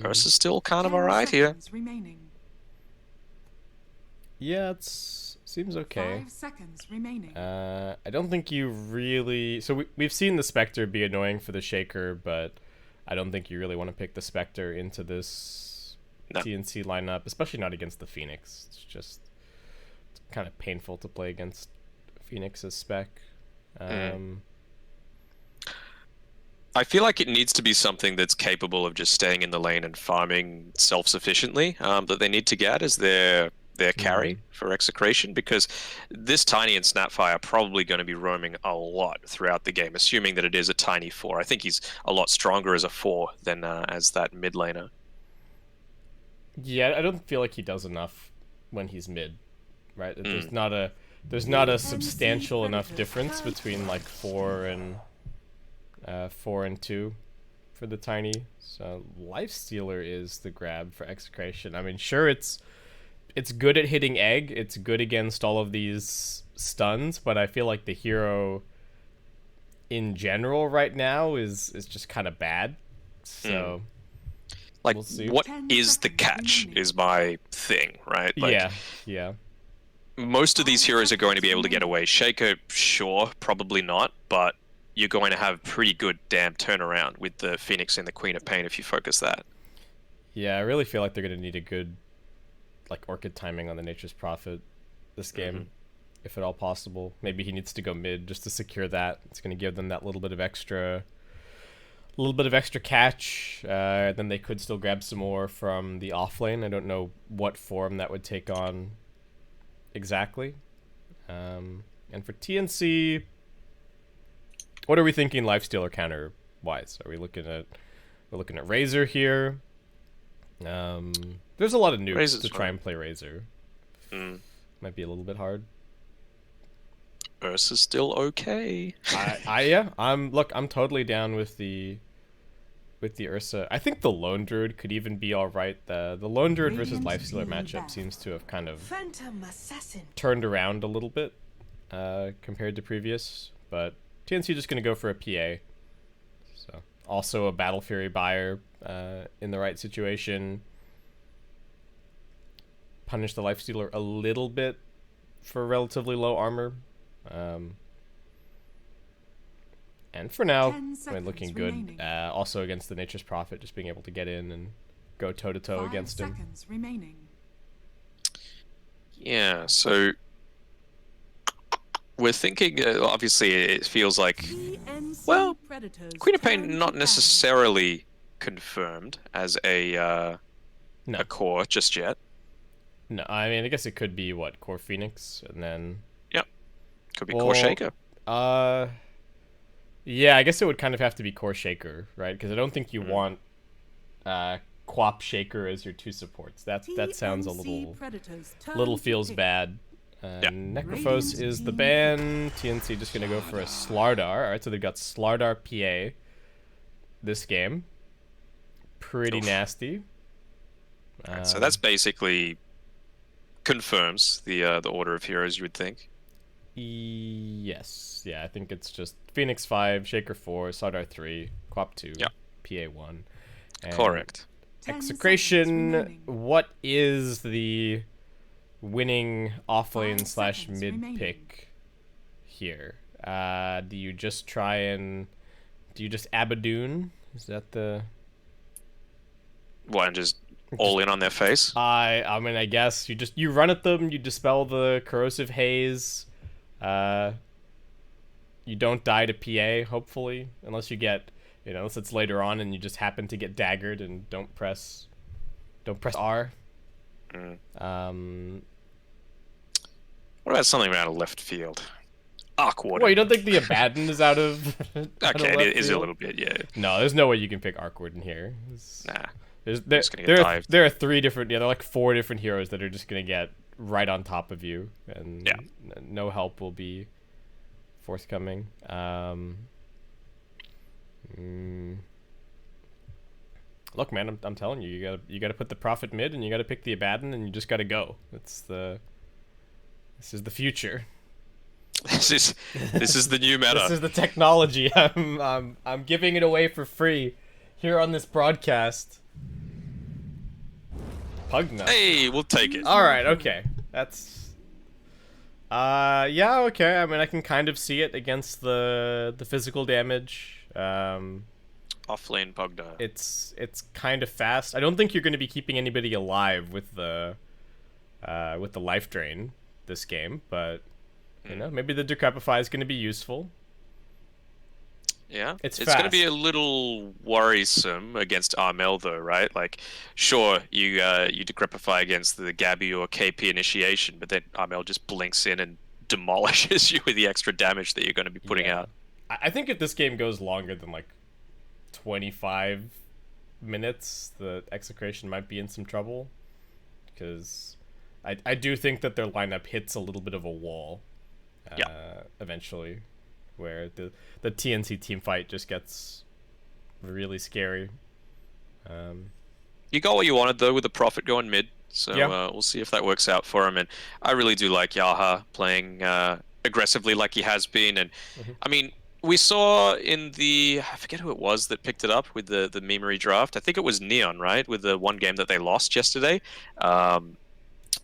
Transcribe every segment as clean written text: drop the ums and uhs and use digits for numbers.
Ursa's still kind of 10 alright here. seconds remaining. Yeah, it's seems okay. 5 seconds remaining. I don't think you really. So we've seen the Spectre be annoying for the Shaker, but I don't think you really want to pick the Spectre into this No. TNC lineup, especially not against the Phoenix. It's kind of painful to play against Phoenix's spec. I feel like it needs to be something that's capable of just staying in the lane and farming self-sufficiently, that they need to get as their carry for Execration, because this Tiny and Snapfire are probably going to be roaming a lot throughout the game, assuming that it is a Tiny 4. I think he's a lot stronger as a 4 than as that mid laner. Yeah, I don't feel like he does enough when he's mid, right? There's not a substantial enough difference between like 4 and 2 for the Tiny. So Lifestealer is the grab for Execration. I mean, sure, it's good at hitting egg. It's good against all of these stuns, but I feel like the hero in general right now is just kind of bad. So like, we'll see. What is the catch is my thing, right? Like, yeah. Most of these heroes are going to be able to get away. Shaker, sure, probably not, but you're going to have pretty good damn turnaround with the Phoenix and the Queen of Pain if you focus that. Yeah, I really feel like they're going to need a good like Orchid timing on the Nature's Prophet this game, if at all possible. Maybe he needs to go mid just to secure that. It's going to give them that little bit of extra catch. Then they could still grab some more from the off lane. I don't know what form that would take on exactly. And for TNC, what are we thinking Lifestealer counter wise? Are we looking at Razor here? There's a lot of nukes Razor's to try fine. and play Razor. Might be a little bit hard. Ursa's still okay. I'm totally down with the Ursa. I think the Lone Druid could even be all right. The Lone Druid versus Lifestealer matchup seems to have kind of turned around a little bit compared to previous, but TNC just gonna go for a PA. So also a Battle Fury buyer in the right situation. Punish the Lifestealer a little bit for relatively low armor. And for now, looking good. Also against the Nature's Prophet, just being able to get in and go toe-to-toe against him. Yeah, so we're thinking, obviously it feels like, well, Queen of Pain not necessarily confirmed as a core just yet. No, I mean, I guess it could be, Core Phoenix, and then... Yep, could be Core Shaker. Yeah, I guess it would kind of have to be Core Shaker, right? Because I don't think you want Quap Shaker as your two supports. That sounds a little feels bad. Necrophos is the ban. TNC just going to go for a Slardar. Alright, so they've got Slardar PA this game. Pretty nasty. Right, so that's basically confirms the order of heroes, you would think. Yes. Yeah, I think it's just Phoenix 5, Shaker 4, Slardar 3, Quap 2, PA 1. Correct. Execration, what is the winning offlane / mid pick here? Do you just Abadoon? Is that the... What, and just all in on their face? I mean, I guess you run at them, you dispel the corrosive haze. You don't die to PA, hopefully, unless you get, unless it's later on and you just happen to get daggered and don't press R. What about something out of left field? Arc Warden. Well, you don't think the Abaddon is out of okay, it is a little bit, yeah. No, there's no way you can pick Arc Warden here. Nah. There are 3 different, there are like 4 different heroes that are just going to get right on top of you, and no help will be forthcoming. Look, man, I'm telling you, you gotta put the Prophet mid, and you gotta pick the Abaddon, and you just gotta go. This is the future. This is the new meta. This is the technology. I'm giving it away for free here on this broadcast. Pugna. Hey, we'll take it. Alright, okay. That's... yeah, okay. I mean, I can kind of see it against the physical damage. Offlane Pugna. It's kind of fast. I don't think you're going to be keeping anybody alive with the life drain this game, but you know, maybe the Decrepify is going to be useful. Yeah, it's going to be a little worrisome against Armel, though, right? Like, sure, you Decrepify against the Gabby or KP initiation, but then Armel just blinks in and demolishes you with the extra damage that you're going to be putting out. I think if this game goes longer than like 25 minutes, the Execration might be in some trouble, because I do think that their lineup hits a little bit of a wall eventually, where the TNC team fight just gets really scary. You got what you wanted, though, with the Prophet going mid, so we'll see if that works out for him. And I really do like Yaha playing aggressively like he has been. And I mean, we saw in the, I forget who it was that picked it up with the memory draft. I think it was Neon, right? With the one game that they lost yesterday.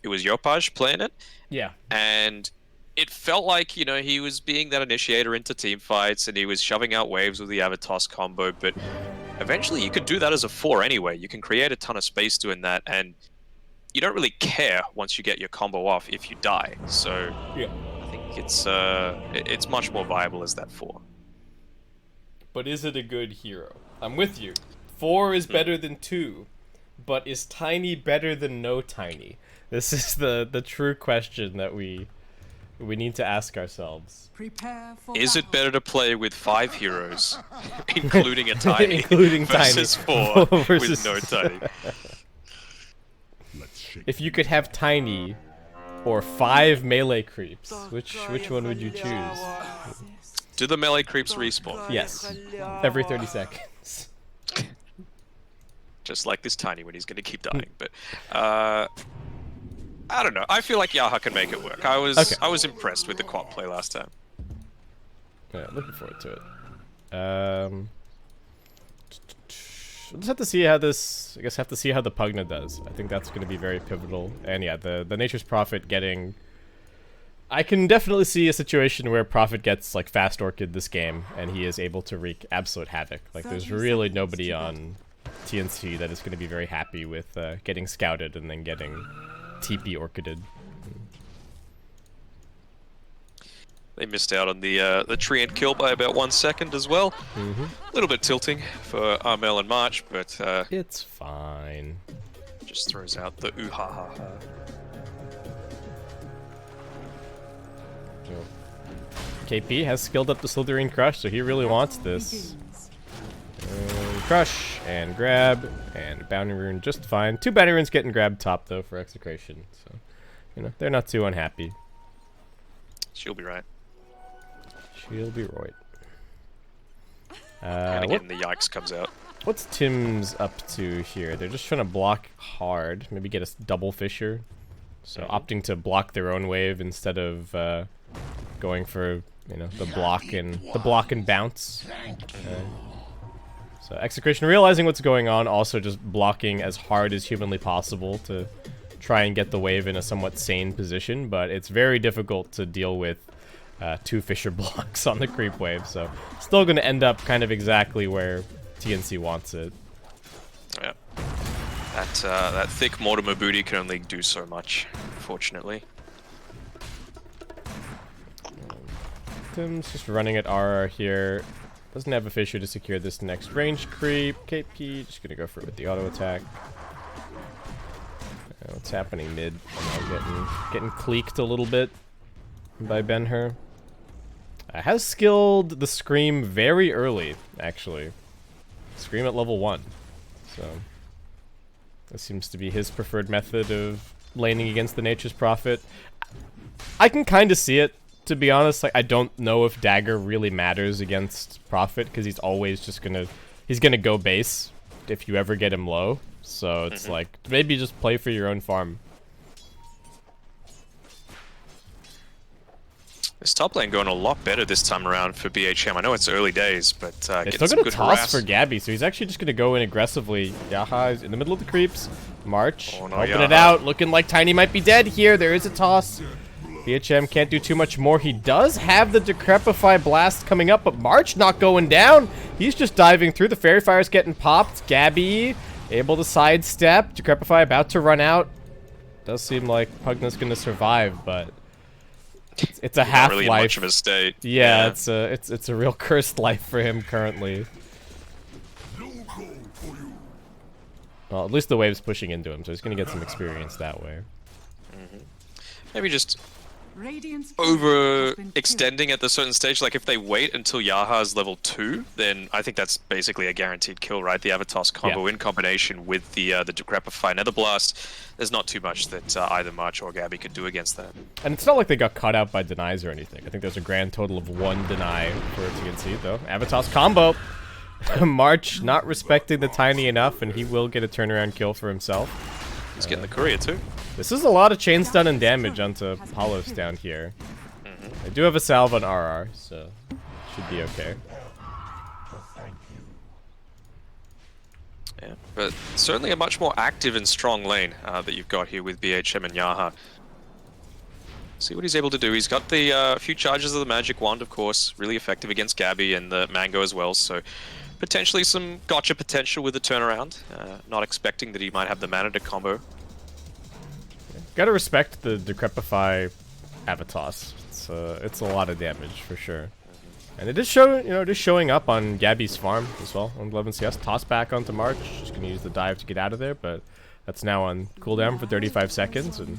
It was Yopaj playing it. Yeah. And it felt like, you know, he was being that initiator into team fights and he was shoving out waves with the Avatos combo, but eventually you could do that as a 4 anyway. You can create a ton of space doing that, and you don't really care once you get your combo off if you die. So yeah, I think it's much more viable as that 4. But is it a good hero? I'm with you. 4 is better than 2, but is Tiny better than no Tiny? This is the true question that we need to ask ourselves. Is it better to play with 5 heroes, including a Tiny, versus Tiny. 4 with no Tiny? If you could have Tiny or 5 melee creeps, which one would you choose? Do the melee creeps respawn? Yes, every 30 seconds. Just like this Tiny when he's going to keep dying, but I don't know. I feel like Yaha can make it work. I was impressed with the quad play last time. Yeah, looking forward to it. We'll just have to see how this. I guess have to see how the Pugna does. I think that's going to be very pivotal. And yeah, the Nature's Prophet getting. I can definitely see a situation where Prophet gets like fast Orchid this game, and he is able to wreak absolute havoc. Like there's really nobody on TNC that is going to be very happy with getting scouted and then getting TP Orchided. They missed out on the Treant kill by about 1 second as well. A little bit tilting for Armel and March, but it's fine. Just throws out the ooh-ha-ha. KP has skilled up the Slitherine Crush, so he really wants this. Crush and grab and Bounty Rune just fine. 2 Bounty Runes getting grabbed top though for Execration, so you know they're not too unhappy. She'll be right. She'll be right. And again, the yikes comes out. What's Tim's up to here? They're just trying to block hard, maybe get a double Fissure. So opting to block their own wave instead of going for the block and bounce. So Execration realizing what's going on, also just blocking as hard as humanly possible to try and get the wave in a somewhat sane position, but it's very difficult to deal with 2 Fissure blocks on the creep wave, so still going to end up kind of exactly where TNC wants it. Yeah. That thick Mortimer booty can only do so much, unfortunately. Tim's just running at RR here. Doesn't have a Fissure to secure this next range creep. KP just gonna go for it with the auto attack. What's happening mid? Getting cleaked a little bit by Ben-Hur. Has skilled the Scream very early, actually. Scream at level 1. So this seems to be his preferred method of laning against the Nature's Prophet. I can kind of see it. To be honest, like I don't know if Dagger really matters against Prophet because he's always just he's gonna go base if you ever get him low. So it's like maybe just play for your own farm. This top lane going a lot better this time around for BHM. I know it's early days, but they're still gonna toss for Gabby, so he's actually just gonna go in aggressively. Yaha is in the middle of the creeps. March, Oh, no, open it out, looking like Tiny might be dead here. There is a toss. BHM can't do too much more. He does have the Decrepify Blast coming up, but March not going down. He's just diving through. The Fairy Fire's getting popped. Gabby able to sidestep. Decrepify about to run out. Does seem like Pugna's going to survive, but it's a half-life. Not really much of a state. Yeah, it's a real cursed life for him currently. Well, at least the wave's pushing into him, so he's going to get some experience that way. Maybe just overextending at the certain stage. Like, if they wait until Yaha's level 2, then I think that's basically a guaranteed kill, right? The Avatos combo in combination with the Decrepify Nether Blast. There's not too much that either March or Gabby could do against that. And it's not like they got caught out by denies or anything. I think there's a grand total of 1 deny for TNC, though. Avatos combo! March not respecting the Tiny enough, and he will get a turnaround kill for himself. He's getting the courier, too. This is a lot of chain stun and damage onto Palos down here. I do have a salve on RR, so should be okay. Yeah, but certainly a much more active and strong lane that you've got here with BHM and Yaha. See what he's able to do. He's got the few charges of the Magic Wand, of course, really effective against Gabby and the Mango as well, so potentially some gotcha potential with the turnaround. Not expecting that he might have the mana to combo. Gotta respect the Decrepify Avatos. It's a lot of damage for sure. And it is showing up on Gabby's farm as well on 11 CS. Toss back onto March. Just gonna use the dive to get out of there, but that's now on cooldown for 35 seconds, and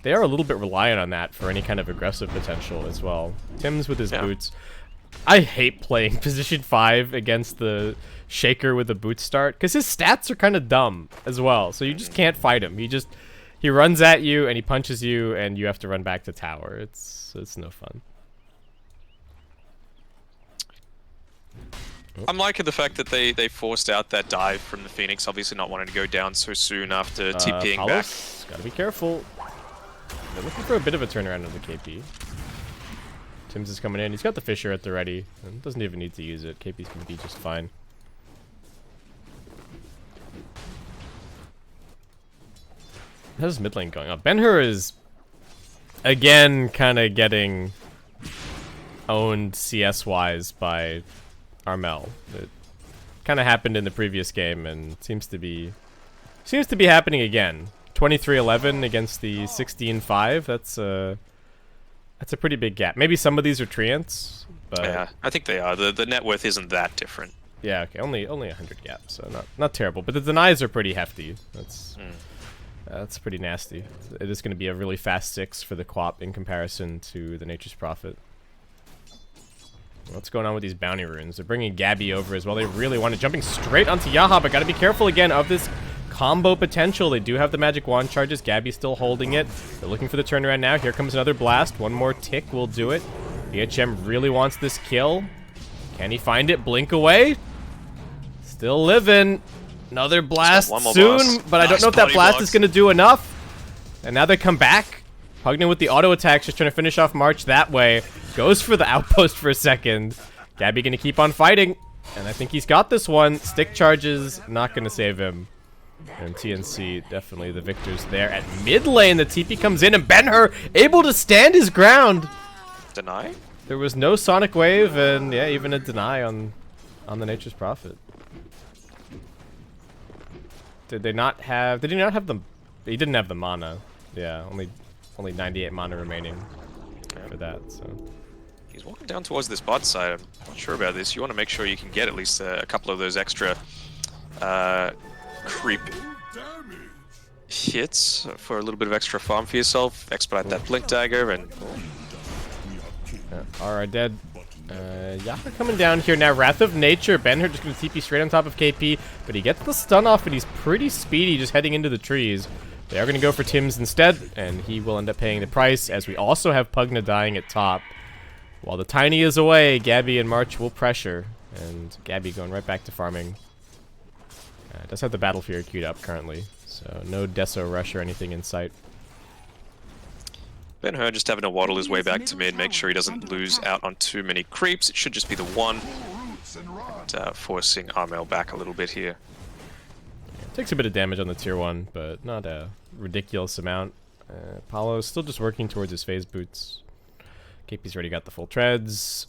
they are a little bit reliant on that for any kind of aggressive potential as well. Tim's with his boots. I hate playing position 5 against the Shaker with the boot start, because his stats are kind of dumb as well, so you just can't fight him. He runs at you and he punches you and you have to run back to tower. It's no fun. I'm liking the fact that they forced out that dive from the Phoenix, obviously not wanting to go down so soon after TPing back. Gotta be careful. They're looking for a bit of a turnaround of the KP. Tim's is coming in. He's got the Fisher at the ready. And doesn't even need to use it. KP's gonna be just fine. How's mid lane going up? Ben-Hur is, again, kind of getting owned CS-wise by Armel. It kind of happened in the previous game and seems to be happening again. 23-11 against the 16-5. That's a pretty big gap. Maybe some of these are treants, but yeah, I think they are. The net worth isn't that different. Yeah, okay, only 100 gaps, so not terrible. But the denies are pretty hefty. That's pretty nasty. It is going to be a really fast 6 for the Quap in comparison to the Nature's Prophet. What's going on with these bounty runes? They're bringing Gabby over as well. They really want it. Jumping straight onto Yaha, but got to be careful again of this combo potential. They do have the Magic Wand charges. Gabby's still holding it. They're looking for the turnaround now. Here comes another blast. One more tick will do it. BHM really wants this kill. Can he find it? Blink away. Still living. Another blast soon, blast. but I don't know if that blast is going to do enough. And now they come back. Pugna with the auto attacks, just trying to finish off March that way. Goes for the outpost for a second. Gabby going to keep on fighting. And I think he's got this one. Stick charges, not going to save him. And TNC, definitely the victors there. At mid lane, the TP comes in, and Ben-Hur able to stand his ground. Deny? There was no Sonic Wave, and yeah, even a deny on the Nature's Prophet. Did he not have the... He didn't have the mana. Yeah, only 98 mana remaining for that, so... He's walking down towards this bot side. I'm not sure about this. You want to make sure you can get at least a couple of those extra creep hits for a little bit of extra farm for yourself. Expedite that Blink Dagger and... Alright, dead. Yaha coming down here now. Wrath of Nature. Ben-Hur just going to TP straight on top of KP, but he gets the stun off and he's pretty speedy just heading into the trees. They are going to go for Tim's instead, and he will end up paying the price, as we also have Pugna dying at top. While the Tiny is away, Gabby and March will pressure, and Gabby going right back to farming. Does have the Battle Fury queued up currently, so no Deso Rush or anything in sight. Ben-Hur just having to waddle his way back to mid, make sure he doesn't lose out on too many creeps. It should just be the one. And, forcing Armel back a little bit here. Takes a bit of damage on the tier 1, but not a ridiculous amount. Apollo's still just working towards his phase boots. KP's already got the full treads.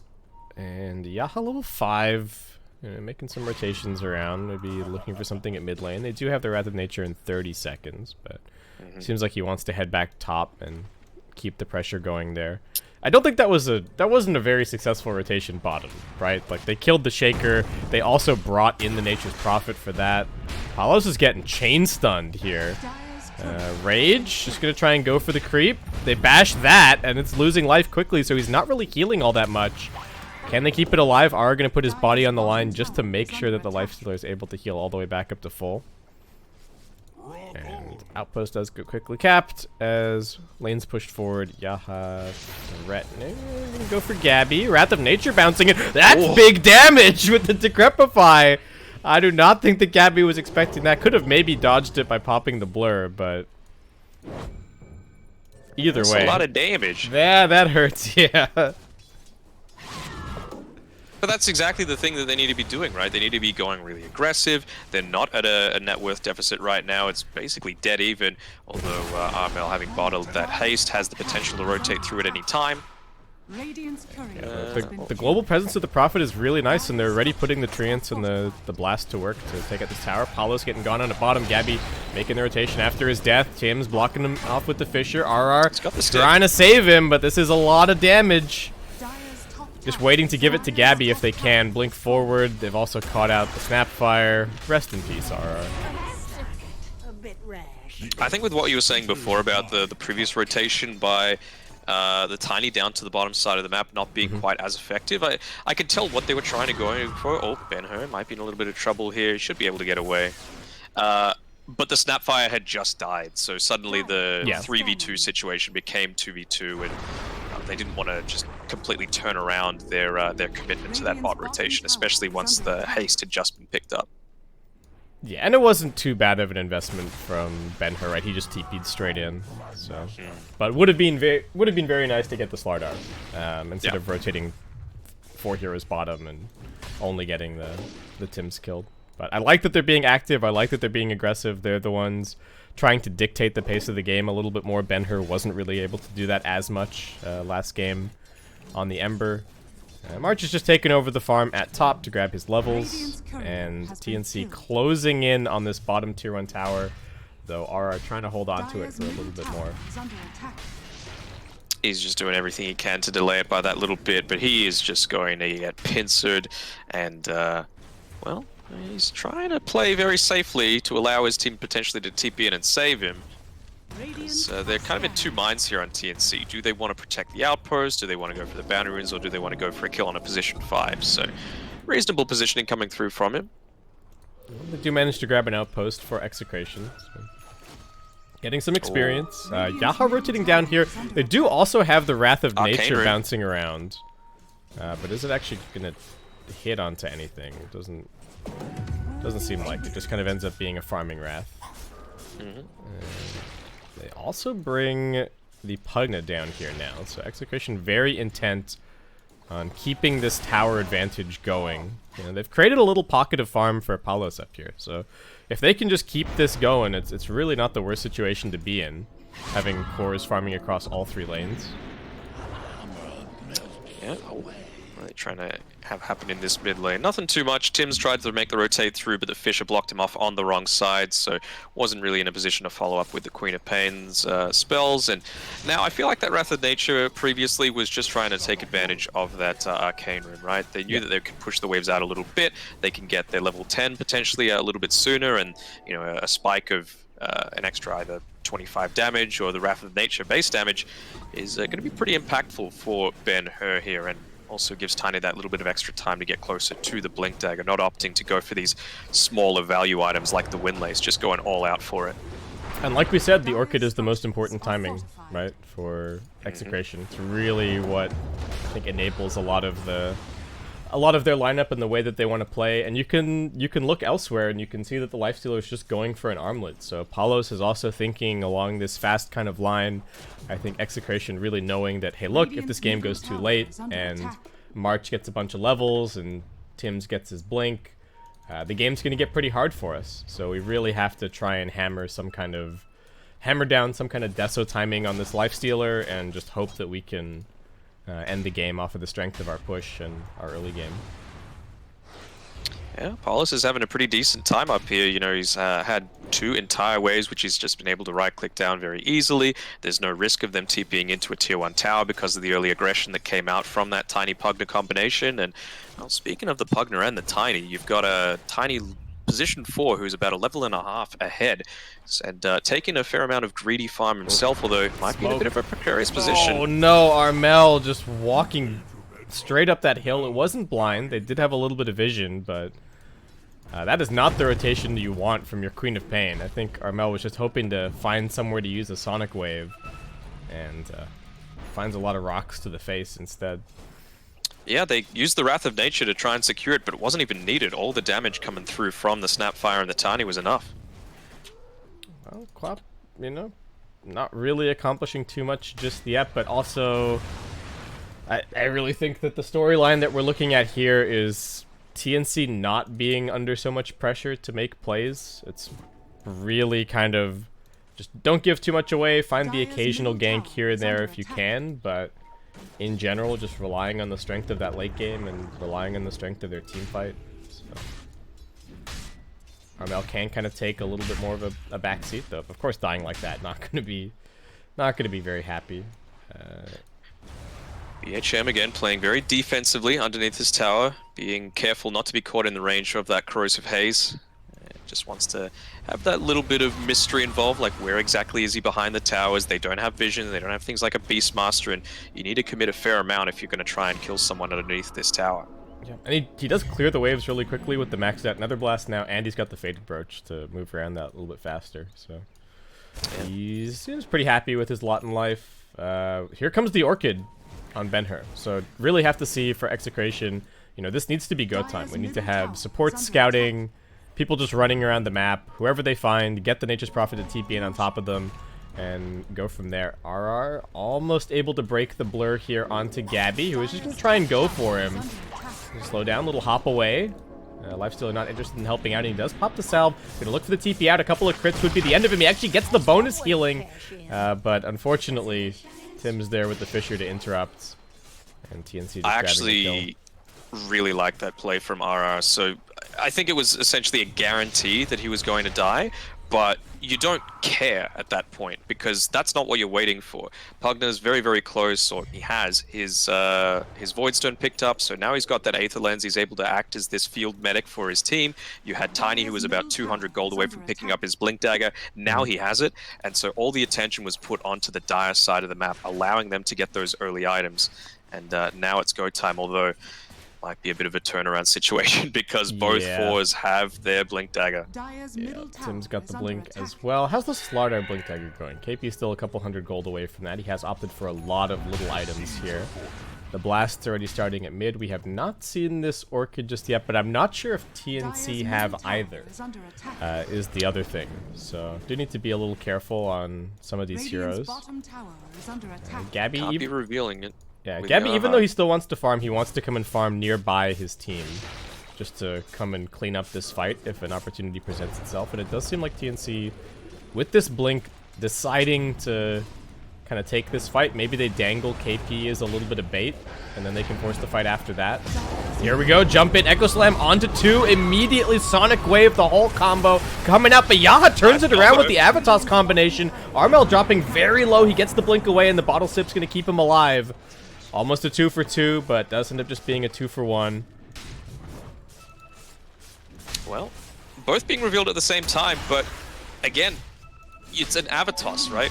And Yaha level 5, making some rotations around, maybe looking for something at mid lane. They do have the Wrath of Nature in 30 seconds, but seems like he wants to head back top and keep the pressure going there. I don't think that wasn't a very successful rotation bottom, right? Like, they killed the Shaker. They also brought in the Nature's Prophet for that. Palos is getting chain stunned here. Rage, just gonna try and go for the creep. They bash that, and it's losing life quickly, so he's not really healing all that much. Can they keep it alive? Are gonna put his body on the line just to make sure that the lifestealer is able to heal all the way back up to full. And Outpost does get quickly capped as lanes pushed forward. Yaha, threatening. Gonna go for Gabby. Wrath of Nature bouncing it. That's big damage with the Decrepify. I do not think that Gabby was expecting that. Could have maybe dodged it by popping the blur, but either way. That's a lot of damage. Yeah, that hurts, yeah. But that's exactly the thing that they need to be doing, right? They need to be going really aggressive. They're not at a net worth deficit right now. It's basically dead even, although Armel, having bottled that haste, has the potential to rotate through at any time. The global presence of the Prophet is really nice, and they're already putting the Treants and the Blast to work to take out this tower. Palos getting gone on the bottom. Gabby making the rotation after his death. Tim's blocking him off with the Fissure. RR trying to save him, but this is a lot of damage. Just waiting to give it to Gabby if they can. Blink forward. They've also caught out the Snapfire. Rest in peace, RR. I think with what you were saying before about the previous rotation by the Tiny down to the bottom side of the map not being quite as effective, I could tell what they were trying to go for. Oh, Ben-Hur might be in a little bit of trouble here. He should be able to get away. But the Snapfire had just died, so suddenly the 3v2 situation became 2v2, and they didn't want to just completely turn around their commitment to that bot rotation, especially once the haste had just been picked up. Yeah, and it wasn't too bad of an investment from Ben-Hur, right? He just TP'd straight in, so. But would have been very nice to get the Slardar instead of rotating 4 heroes bottom and only getting the Tims killed. But I like that they're being active. I like that they're being aggressive. They're the ones trying to dictate the pace of the game a little bit more. Ben-Hur wasn't really able to do that as much last game on the Ember. March is just taking over the farm at top to grab his levels, and TNC closing in on this bottom tier 1 tower, though RR trying to hold on to it for a little bit more. He's just doing everything he can to delay it by that little bit, but he is just going to get pincered, and, well, he's trying to play very safely to allow his team potentially to TP in and save him. So they're kind of in two minds here on TNC. Do they want to protect the outpost? Do they want to go for the boundary runes? Or do they want to go for a kill on a position 5? So reasonable positioning coming through from him. They do manage to grab an outpost for Execration. So getting some experience. Yaha rotating down here. They do also have the Wrath of Nature bouncing around. But is it actually going to hit onto anything? It doesn't seem like it. Just kind of ends up being a farming Wrath. They also bring the Pugna down here now, so Execration very intent on keeping this tower advantage going. You know, they've created a little pocket of farm for Palos up here, so if they can just keep this going, it's really not the worst situation to be in, having cores farming across all 3 lanes. Yeah, what are they trying to have happen in this mid lane? Nothing too much. Tim's tried to make the rotate through, but the Fissure blocked him off on the wrong side, so wasn't really in a position to follow up with the Queen of Pain's spells. And now I feel like that Wrath of Nature previously was just trying to take advantage of that Arcane Rune, right? They knew that they could push the waves out a little bit. They can get their level 10 potentially a little bit sooner, and you know, a spike of an extra either 25 damage or the Wrath of Nature base damage is going to be pretty impactful for Ben-Hur here, and also gives Tiny that little bit of extra time to get closer to the Blink Dagger, not opting to go for these smaller value items like the Windlace, just going all out for it. And like we said, the Orchid is the most important timing, right, for Execration. It's really what I think enables a lot of their lineup and the way that they want to play. And you can look elsewhere and you can see that the Lifestealer is just going for an armlet. So Palos is also thinking along this fast kind of line. I think Execration really knowing that, hey, look, if this game goes too late and March gets a bunch of levels and Tims gets his blink, the game's going to get pretty hard for us. So we really have to try and hammer down some kind of deso timing on this lifestealer and just hope that we can end the game off of the strength of our push and our early game. Yeah, Paulus is having a pretty decent time up here. You know, he's had 2 entire waves, which he's just been able to right-click down very easily. There's no risk of them TPing into a tier 1 tower because of the early aggression that came out from that Tiny Pugna combination. And, well, speaking of the Pugna and the Tiny, you've got a Tiny position 4 who's about a level and a half ahead and taking a fair amount of greedy farm himself, although it might be in a bit of a precarious position. Oh no, Armel just walking straight up that hill. It wasn't blind. They did have a little bit of vision, but that is not the rotation you want from your Queen of Pain. I think Armel was just hoping to find somewhere to use a Sonic Wave, and finds a lot of rocks to the face instead. Yeah, they used the Wrath of Nature to try and secure it, but it wasn't even needed. All the damage coming through from the Snapfire and the Tiny was enough. Well, Quap, you know, not really accomplishing too much just yet, but also I really think that the storyline that we're looking at here is TNC not being under so much pressure to make plays. It's really kind of just don't give too much away, find the occasional gank here and there if you can, but in general, just relying on the strength of that late game and relying on the strength of their team fight. So Armel can kind of take a little bit more of a back seat, though. Of course, dying like that, not gonna be very happy. BHM again playing very defensively underneath his tower, being careful not to be caught in the range of that corrosive haze. Just wants to have that little bit of mystery involved, like where exactly is he behind the towers. They don't have vision, they don't have things like a Beastmaster, and you need to commit a fair amount if you're going to try and kill someone underneath this tower. Yeah, and he does clear the waves really quickly with the maxed out Nether Blast now, and he's got the Fated Brooch to move around that a little bit faster. So yeah. He seems pretty happy with his lot in life. Here comes the Orchid on Ben-Hur. So really have to see for Execration, you know, this needs to be go time. We need to have support scouting, people just running around the map, whoever they find, get the Nature's Prophet to TP in on top of them, and go from there. RR almost able to break the blur here onto Gabby, who is just going to try and go for him. Slow down, little hop away. Lifestealer not interested in helping out, and he does pop the salve. Gonna look for the TP out. A couple of crits would be the end of him. He actually gets the bonus healing, but unfortunately, Tim's there with the Fissure to interrupt, and TNC just I actually really like that play from RR. So I think it was essentially a guarantee that he was going to die, but you don't care at that point because that's not what you're waiting for. Pugna's very, very close, or he has his Voidstone picked up, so now he's got that Aether Lens. He's able to act as this field medic for his team. You had Tiny, who was about 200 gold away from picking up his Blink Dagger. Now he has it, and so all the attention was put onto the dire side of the map, allowing them to get those early items. And now it's go time, although might be a bit of a turnaround situation because both fours have their Blink Dagger. Yeah, Tim's got the Blink as well. How's the Slardar Blink Dagger going? KP's still a couple hundred gold away from that. He has opted for a lot of little items here. The Blast's already starting at mid. We have not seen this Orchid just yet, but I'm not sure if TNC have either, is the other thing. So do need to be a little careful on some of these heroes. Gabby Can't be revealing it. Yeah, Gabby, even though he still wants to farm, he wants to come and farm nearby his team, just to come and clean up this fight if an opportunity presents itself. And it does seem like TNC, with this Blink, deciding to kind of take this fight. Maybe they dangle KP as a little bit of bait, and then they can force the fight after that. Here we go, jump in, Echo Slam onto 2, immediately Sonic Wave, the whole combo coming out, but Yaha turns it around with the Avatos combination. Armel dropping very low, he gets the Blink away, and the Bottle Sip's going to keep him alive. Almost a 2 for 2, but does end up just being a 2 for 1. Well, both being revealed at the same time, but again, it's an Avatos, right?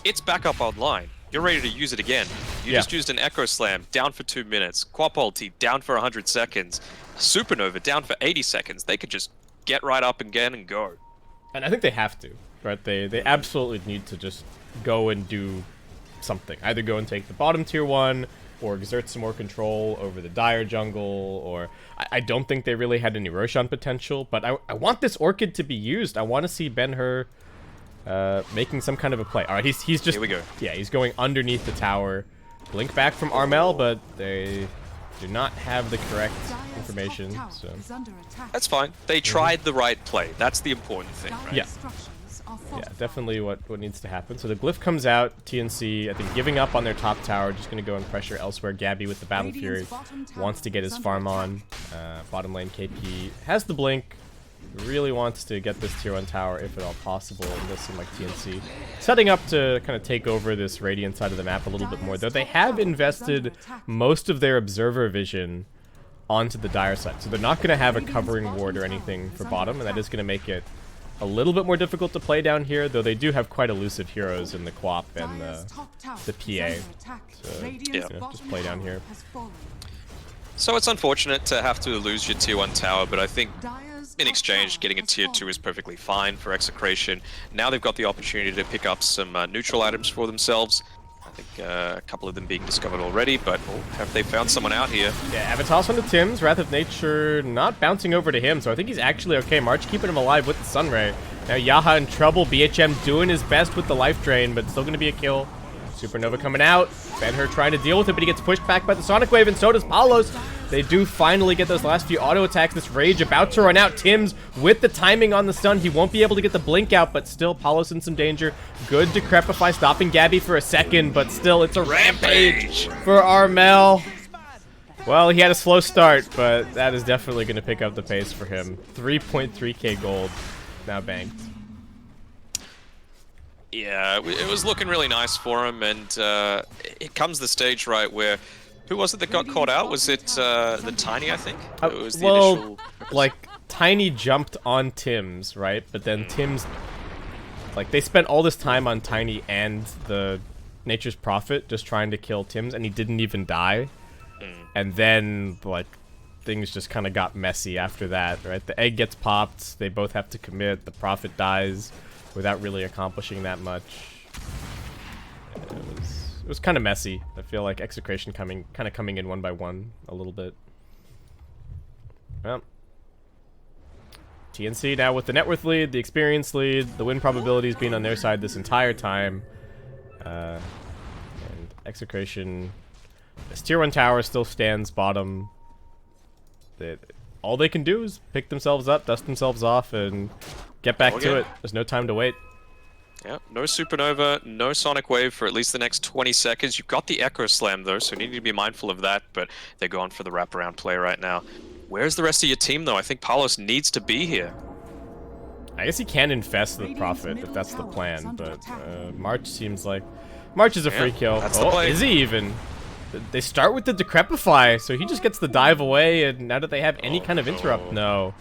It's back up online. You're ready to use it again. You just used an Echo Slam, down for 2 minutes. Quap ulti, down for 100 seconds. Supernova, down for 80 seconds. They could just get right up again and go. And I think they have to, right? They absolutely need to just go and do something. Either go and take the bottom tier 1, or exert some more control over the Dire jungle, or I don't think they really had any Roshan potential, but I want this Orchid to be used. I want to see Ben-Hur making some kind of a play. All right, he's just... Here we go. Yeah, he's going underneath the tower. Blink back from Armel, but they do not have the correct information, so... That's fine. They tried the right play. That's the important thing, right? Yeah. Yeah, definitely what needs to happen. So the glyph comes out, TNC, I think, giving up on their top tower, just going to go and pressure elsewhere. Gabby with the Battle Fury wants to get his farm on. Bottom lane KP has the blink, really wants to get this tier 1 tower if at all possible, and this seems like TNC setting up to kind of take over this Radiant side of the map a little bit more, though they have invested most of their observer vision onto the Dire side, so they're not going to have a covering ward or anything for bottom, and that is going to make it a little bit more difficult to play down here, though they do have quite elusive heroes in the Quap and the PA. So, yeah, just play down here. So it's unfortunate to have to lose your tier 1 tower, but I think in exchange, getting a tier 2 is perfectly fine for Execration. Now they've got the opportunity to pick up some neutral items for themselves. I think a couple of them being discovered already, but have they found someone out here? Yeah, Avatos on the Tims, Wrath of Nature not bouncing over to him, so I think he's actually okay. March keeping him alive with the Sunray. Now Yaha in trouble, BHM doing his best with the life drain, but still going to be a kill. Supernova coming out, Ben-Hur trying to deal with it, but he gets pushed back by the Sonic Wave, and so does Palos. They do finally get those last few auto attacks. This Rage about to run out. Tims with the timing on the stun. He won't be able to get the blink out, but still Palos in some danger. Good Decrepify, stopping Gabby for a second, but still it's a rampage for Armel. Well, he had a slow start, but that is definitely going to pick up the pace for him. 3.3k gold now banked. Yeah, it was looking really nice for him, and it comes the stage, right, where... Who was it that got caught out? Was it the Tiny, I think? It was the initial... like, Tiny jumped on Tims, right? But then Tims... Like, they spent all this time on Tiny and the Nature's Prophet just trying to kill Tims, and he didn't even die. And then, like, things just kind of got messy after that, right? The egg gets popped, they both have to commit, the Prophet dies without really accomplishing that much. It was kind of messy. I feel like Execration kind of coming in one by one a little bit. Well, TNC now with the net worth lead, the experience lead, the win probabilities being on their side this entire time. And Execration, this tier 1 tower still stands bottom. All they can do is pick themselves up, dust themselves off, and get back to it. There's no time to wait. Yeah, no Supernova, no Sonic Wave for at least the next 20 seconds. You've got the Echo Slam, though, so you need to be mindful of that, but they're going for the wraparound play right now. Where's the rest of your team, though? I think Palos needs to be here. I guess he can infest the Prophet, if that's the plan, but March seems like... March is a free kill. Oh, is he even? They start with the Decrepify, so he just gets the dive away, and now that they have any kind of interrupt, no.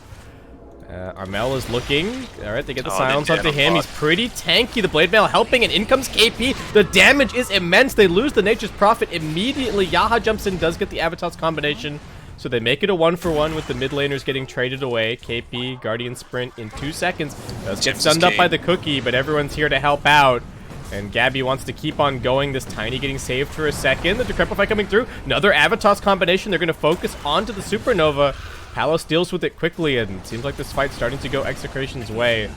Armel is looking. Alright, they get the silence onto him. He's pretty tanky. The Blade Mail helping, and in comes KP. The damage is immense. They lose the Nature's Prophet immediately. Yaha jumps in, does get the Avatos combination. So they make it a 1-for-1 with the mid laners getting traded away. KP, Guardian Sprint in 2 seconds. Does get stunned up by the Cookie, but everyone's here to help out. And Gabby wants to keep on going. This Tiny getting saved for a second. The Decrepify coming through. Another Avatos combination. They're going to focus onto the Supernova. Palos deals with it quickly, and it seems like this fight's starting to go Execration's way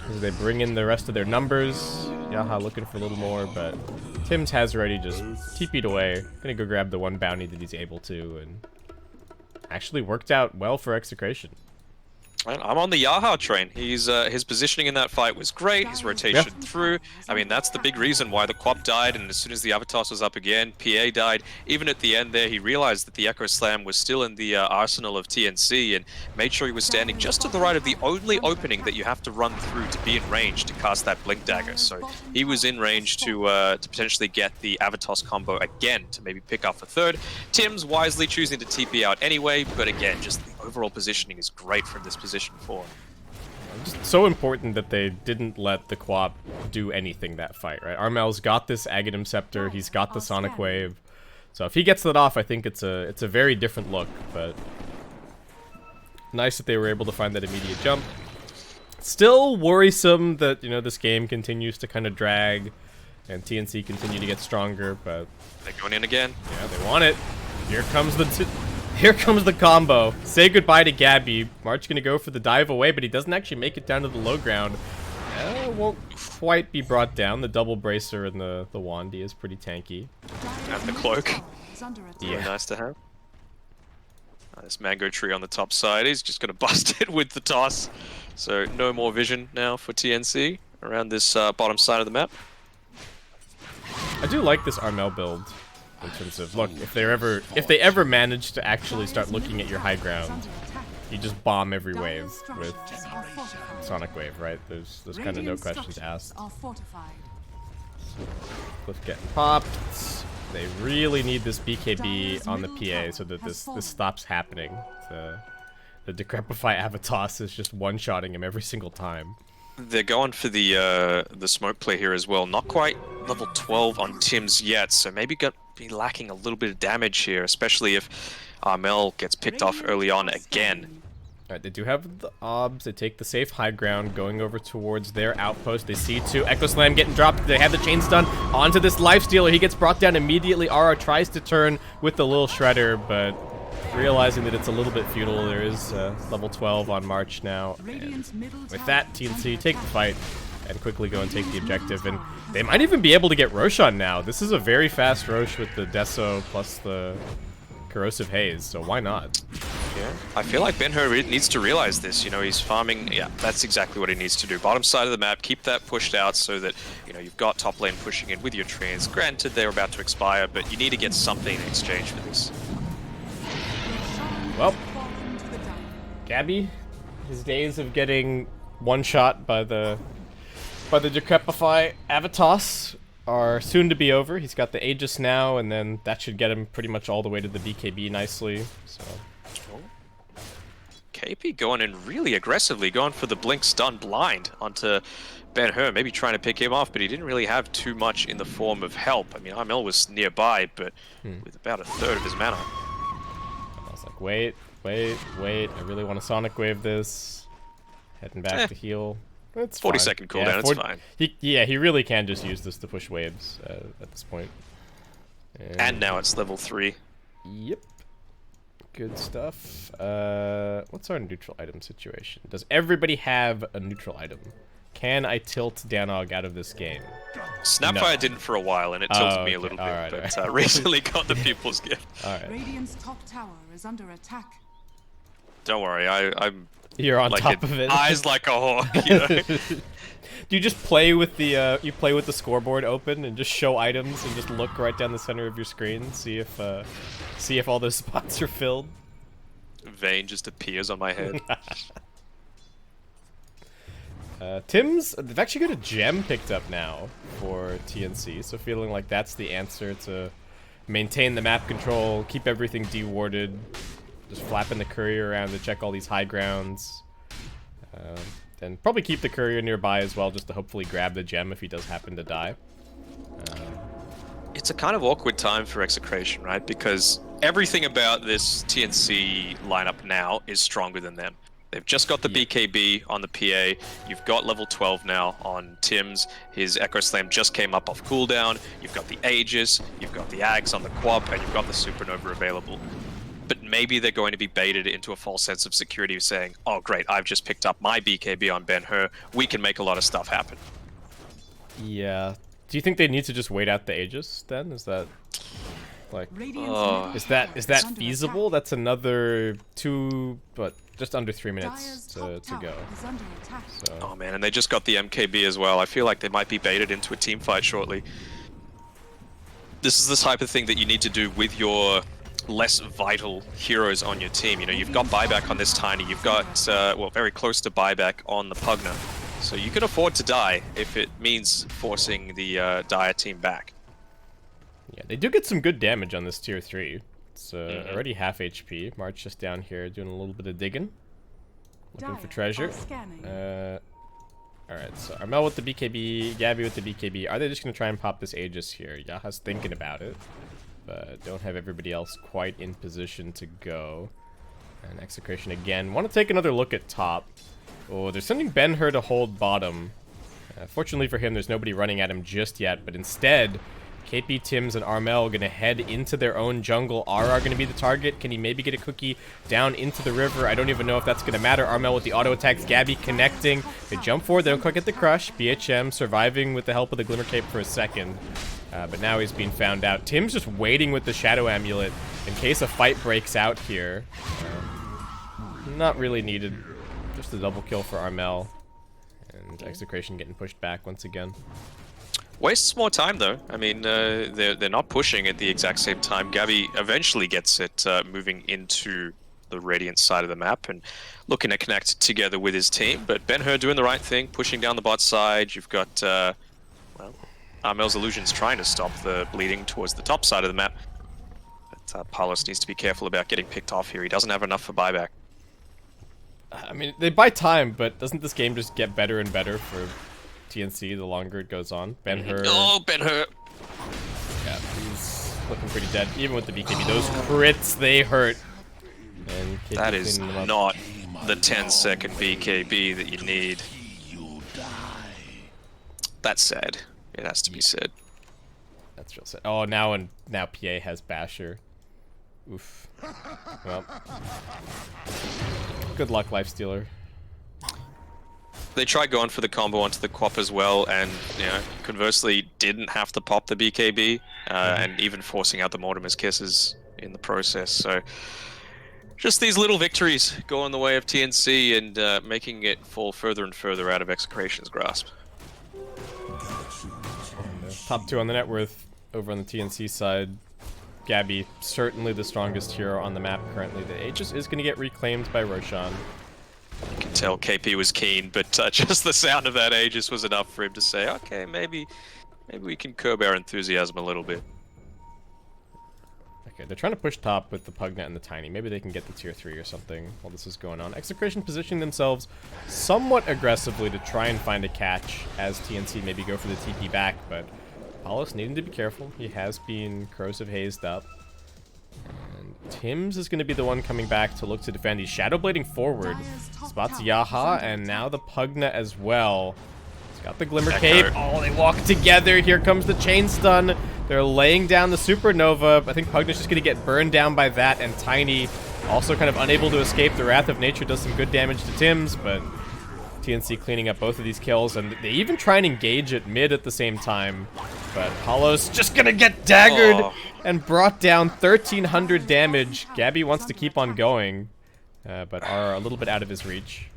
as they bring in the rest of their numbers. Yaha looking for a little more, but Tims has already just TP'd away. Gonna go grab the one bounty that he's able to, and actually worked out well for Execration. I'm on the Yaha train. He's his positioning in that fight was great. His rotation through. I mean, that's the big reason why the Quap died. And as soon as the Avatos was up again, PA died. Even at the end there, he realized that the Echo Slam was still in the arsenal of TNC and made sure he was standing just to the right of the only opening that you have to run through to be in range to cast that Blink Dagger. So he was in range to potentially get the Avatos combo again to maybe pick up a third. Tim's wisely choosing to TP out anyway, but again, just the overall positioning is great from this position forward. Just so important that they didn't let the Quap do anything that fight, right? Armel's got this Aghanim Scepter, he's got the Sonic Wave. So if he gets that off, I think it's a very different look, but nice that they were able to find that immediate jump. Still worrisome that, you know, this game continues to kind of drag and TNC continue to get stronger, but they're going in again. Yeah, they want it. Here comes the combo. Say goodbye to Gabby. March gonna go for the dive away, but he doesn't actually make it down to the low ground. Won't quite be brought down. The double bracer and the Wandy is pretty tanky. And the cloak. Yeah, nice to have. This mango tree on the top side. He's just going to bust it with the toss. So no more vision now for TNC around this bottom side of the map. I do like this Armel build in terms of, look, if they ever manage to actually start looking at your high ground, you just bomb every wave with Sonic Wave, right? There's kind of no questions asked. Cliff getting popped. They really need this BKB on the PA so that this stops happening. The Decrepify Avatos is just one-shotting him every single time. They're going for the smoke play here as well. Not quite level 12 on Tim's yet, so maybe be lacking a little bit of damage here, especially if Armel gets picked off early on again. Alright, they do have the obs. They take the safe high ground, going over towards their outpost. They see two. Echo Slam getting dropped. They have the chain stun onto this Lifestealer. He gets brought down immediately. Ara tries to turn with the little Shredder, but realizing that it's a little bit futile, there is level 12 on March now. And with that, TNC take the fight and quickly go and take the objective. And they might even be able to get Roshan now. This is a very fast Rosh with the Deso plus the Corrosive Haze, so why not? Yeah, I feel like Ben-Hur needs to realize this. You know, he's farming. Yeah, that's exactly what he needs to do. Bottom side of the map, keep that pushed out so that, you know, you've got top lane pushing in with your trans. Granted, they're about to expire, but you need to get something in exchange for this. Well, Gabby, his days of getting one shot by the Decrepify Avatos are soon to be over. He's got the Aegis now, and then that should get him pretty much all the way to the BKB nicely. So, KP going in really aggressively, going for the blink stun blind onto Ben-Hur, maybe trying to pick him off, but he didn't really have too much in the form of help. I mean, Armel was nearby, but with about a third of his mana. I was like, wait, I really want to Sonic Wave this. Heading back to heal. It's 40-second cooldown, it's fine. He really can just use this to push waves at this point. And now it's level 3. Yep. Good stuff. What's our neutral item situation? Does everybody have a neutral item? Can I tilt Danog out of this game? Snapfire didn't for a while, and it tilted me a little bit, but recently got the People's Gift. Alright. Radiant's top tower is under attack. Don't worry, I'm You're on like top of it. Eyes like a hawk, you know? Do you just play with the scoreboard open and just show items and just look right down the center of your screen, see if all those spots are filled? Vayne just appears on my head. Tim's, they've actually got a gem picked up now for TNC, so feeling like that's the answer to maintain the map control, keep everything dewarded, just flapping the courier around to check all these high grounds. And probably keep the courier nearby as well, just to hopefully grab the gem if he does happen to die. It's a kind of awkward time for Execration, right? Because everything about this TNC lineup now is stronger than them. They've just got the BKB on the PA. You've got level 12 now on Tim's. His Echo Slam just came up off cooldown. You've got the Aegis, you've got the Ags on the Quap, and you've got the Supernova available. But maybe they're going to be baited into a false sense of security saying, oh great, I've just picked up my BKB on Ben-Hur. We can make a lot of stuff happen. Yeah. Do you think they need to just wait out the Aegis then? Is that like is that feasible? That's another just under 3 minutes to go. So. Oh man, and they just got the MKB as well. I feel like they might be baited into a team fight shortly. This is the type of thing that you need to do with your less vital heroes on your team. You know, you've got buyback on this Tiny, you've got, well, very close to buyback on the Pugna. So you can afford to die if it means forcing the Dire team back. Yeah, they do get some good damage on this tier 3. It's already half HP. March just down here doing a little bit of digging. Looking for treasure. Alright, so Armel with the BKB, Gabby with the BKB. Are they just going to try and pop this Aegis here? Yaha's thinking about it, but don't have everybody else quite in position to go. And Execration again. Want to take another look at top. Oh, they're sending Ben-Hur to hold bottom. Fortunately for him, there's nobody running at him just yet, but instead, KP, Tims, and Armel are going to head into their own jungle. Ara are going to be the target. Can he maybe get a cookie down into the river? I don't even know if that's going to matter. Armel with the auto attacks. Gabby connecting. They jump forward. They don't quite get the crush. BHM surviving with the help of the Glimmer Cape for a second. But now he's being found out. Tim's just waiting with the Shadow Amulet in case a fight breaks out here. Not really needed. Just a double kill for Armel. And Execration getting pushed back once again. Wastes more time though. I mean, they're not pushing at the exact same time. Gabby eventually gets it moving into the Radiant side of the map and looking to connect together with his team. But Ben-Hur doing the right thing, pushing down the bot side. You've got, well, Armel's Illusion's trying to stop the bleeding towards the top side of the map. But Palos needs to be careful about getting picked off here. He doesn't have enough for buyback. I mean, they buy time, but doesn't this game just get better and better for TNC the longer it goes on? Ben-Hur. Oh, Ben-Hur. Yeah, he's looking pretty dead. Even with the BKB, those crits, they hurt. And that is not the 10-second BKB that you need. That's sad. It has to be said. That's real sad. Oh, now PA has Basher. Oof. Well. Good luck, Lifestealer. They tried going for the combo onto the Quap as well, and conversely didn't have to pop the BKB, and even forcing out the Mortimer's Kisses in the process. So just these little victories go on the way of TNC and making it fall further and further out of Execration's grasp. Top 2 on the net worth over on the TNC side. Gabby, certainly the strongest hero on the map currently. The Aegis is going to get reclaimed by Roshan. You can tell KP was keen, but just the sound of that Aegis was enough for him to say, okay, maybe we can curb our enthusiasm a little bit. Okay, they're trying to push top with the Pugnet and the Tiny. Maybe they can get the tier 3 or something while this is going on. Execration positioning themselves somewhat aggressively to try and find a catch as TNC maybe go for the TP back, but Palos needing to be careful. He has been corrosive hazed up. And Tims is going to be the one coming back to look to defend. He's shadowblading forward. Spots Yaha and now the Pugna as well. He's got the Glimmer Cape. Oh, they walk together. Here comes the Chain Stun. They're laying down the Supernova. I think Pugna's just going to get burned down by that, and Tiny also kind of unable to escape. The Wrath of Nature does some good damage to Tims, but TNC cleaning up both of these kills, and they even try and engage at mid at the same time. But Palos just gonna get daggered and brought down 1,300 damage. Gabby wants to keep on going, but are a little bit out of his reach.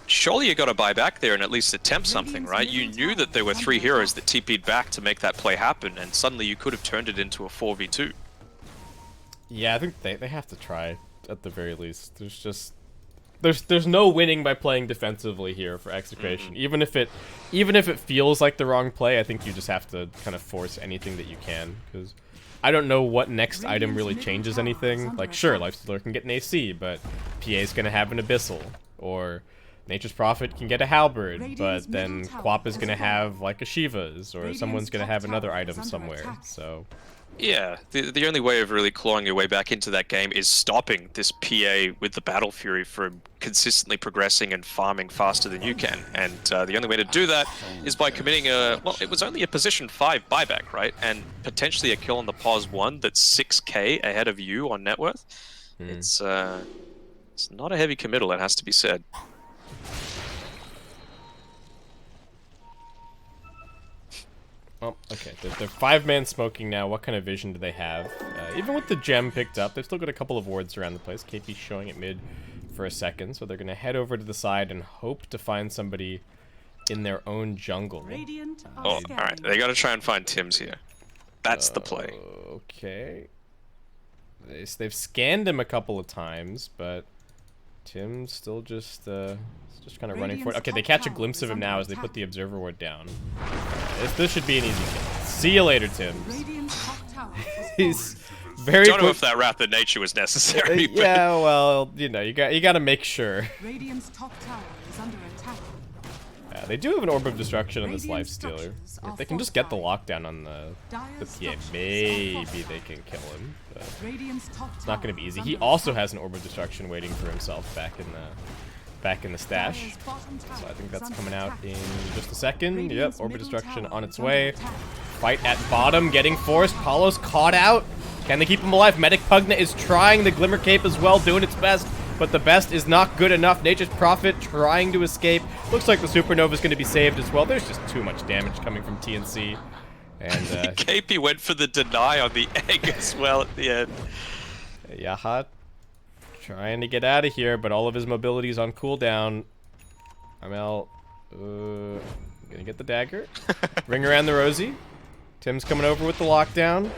Surely you got to buy back there and at least attempt something, right? You knew that there were 3 heroes that TP'd back to make that play happen, and suddenly you could have turned it into a 4v2. Yeah, I think they have to try at the very least. There's just there's no winning by playing defensively here for Execration. Even if it feels like the wrong play, I think you just have to kind of force anything that you can, because I don't know what next item really changes anything. Like, sure, Lifestealer can get an AC, but PA's gonna have an Abyssal, or Nature's Prophet can get a Halberd, but then Quap is gonna have like a Shiva's, or someone's gonna have another item somewhere. So yeah, the only way of really clawing your way back into that game is stopping this PA with the Battle Fury from consistently progressing and farming faster than you can. And the only way to do that is by committing well, it was only a position 5 buyback, right? And potentially a kill on the pause 1 that's 6k ahead of you on net worth. It's not a heavy committal, it has to be said. Oh, okay. They're 5-man smoking now. What kind of vision do they have? Even with the gem picked up, they've still got a couple of wards around the place. KP's showing it mid for a second, so they're going to head over to the side and hope to find somebody in their own jungle. Oh, alright. They got to try and find Tims here. That's the play. Okay. They've scanned him a couple of times, but Tim's still just kind of running for it. Okay, they catch a glimpse of him now as they put the observer ward down. This should be an easy kill. See you later, Tim. He's very. Don't know if that Wrath of Nature was necessary. But yeah, well, you got to make sure. Radiant's top tower is under attack. They do have an Orb of Destruction on this Lifestealer. If they can just get the lockdown on the PA, maybe they can kill him. But it's not going to be easy. He also has an Orb of Destruction waiting for himself back in the stash. So I think that's coming out in just a second. Yep, Orb of Destruction on its way. Fight at bottom, getting forced. Palos caught out. Can they keep him alive? Medic Pugna is trying. The Glimmer Cape as well, doing its best. But the best is not good enough. Nature's Prophet trying to escape. Looks like the Supernova is going to be saved as well. There's just too much damage coming from TNC. And KP went for the deny on the egg as well at the end. Yaha Trying to get out of here, but all of his mobility is on cooldown. Armel, gonna get the dagger. Ring around the Rosie. Tim's coming over with the lockdown.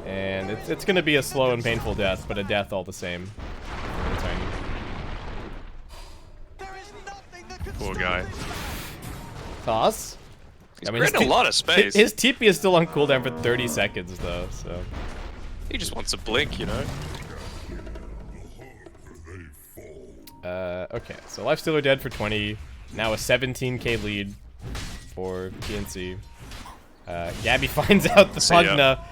And it's gonna be a slow and painful death, but a death all the same. Poor guy. Toss. He's getting a lot of space. His TP is still on cooldown for 30 seconds, though, so... He just wants a blink, you know? Okay, so Lifestealer dead for 20. Now a 17k lead for TNC. Gabby finds out the Pugna.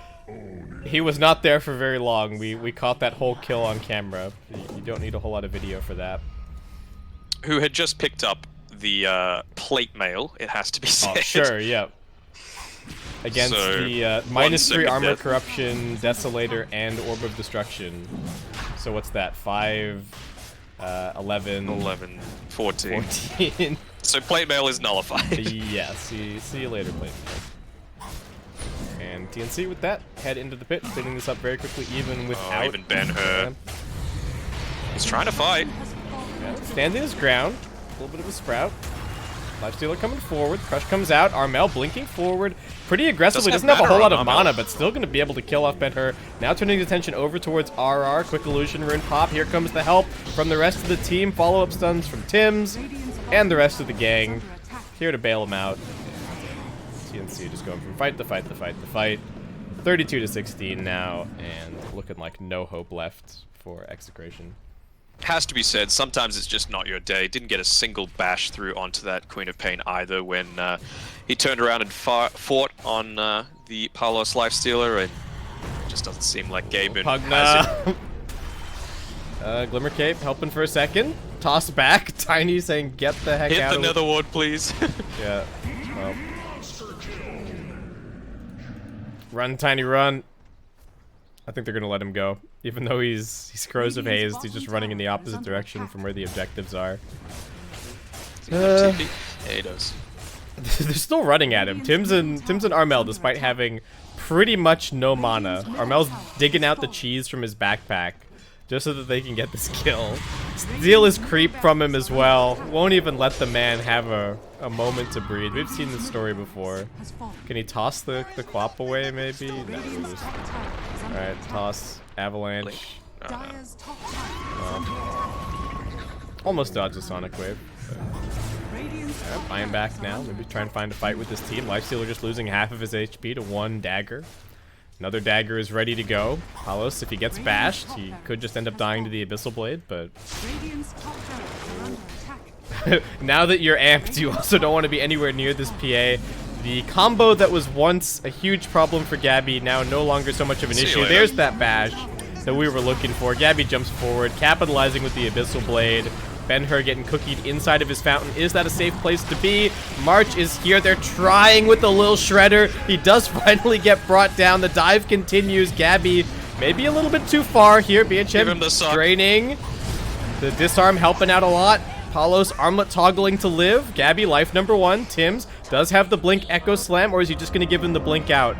He was not there for very long. We caught that whole kill on camera. You don't need a whole lot of video for that. Who had just picked up the plate mail, it has to be said. Oh, sure, yeah. Against the -3 armor corruption, desolator, and orb of destruction. So what's that? 5, 11, 14. So plate mail is nullified. Yeah, see you later, plate mail. And TNC with that, head into the pit, cleaning this up very quickly, even without... even Ben-Hur. He's trying to fight. Yeah, standing his ground. A little bit of a sprout. Lifestealer coming forward. Crush comes out. Armel blinking forward. Pretty aggressively. Doesn't have a whole lot of mana, but still going to be able to kill off Ben-Hur. Now turning his attention over towards RR. Quick illusion rune pop. Here comes the help from the rest of the team. Follow-up stuns from Tims and the rest of the gang. Here to bail him out. TNC just going from fight to fight to fight to fight. 32 to 16 now, and looking like no hope left for Execration. Has to be said, sometimes it's just not your day. Didn't get a single bash through onto that Queen of Pain either when he turned around and fought on the Palos Lifestealer, and it just doesn't seem like Gaben has it. Glimmer Cape helping for a second. Toss back. Tiny saying, get the heck out of Hit the Nether Ward, please. Yeah. Well. Run, Tiny, run. I think they're gonna let him go. Even though he's corrosive hazed, he's just running in the opposite direction from where the objectives are. Yeah, he does. They're still running at him. Tims and Armel, despite having pretty much no mana. Armel's digging out the cheese from his backpack just so that they can get this kill. Steal his creep from him as well. Won't even let the man have a moment to breathe. We've seen this story before. Can he toss the Quap away, maybe? No, alright, toss. Avalanche. Almost dodged a Sonic Wave. Alright, buying back now. Maybe try and find a fight with this team. Lifestealer just losing half of his HP to 1 dagger. Another dagger is ready to go. Palos, if he gets bashed, he could just end up dying to the Abyssal Blade, but... Now that you're amped, you also don't want to be anywhere near this PA. The combo that was once a huge problem for Gabby, now no longer so much of an issue. There's that bash that we were looking for. Gabby jumps forward, capitalizing with the Abyssal Blade. Ben-Hur getting cookied inside of his fountain. Is that a safe place to be? March is here. They're trying with the Lil Shredder. He does finally get brought down. The dive continues. Gabby maybe a little bit too far here. BHM draining. The disarm helping out a lot. Palos armlet toggling to live. Gabby life number 1. Tims does have the blink echo slam, or is he just going to give him the blink out?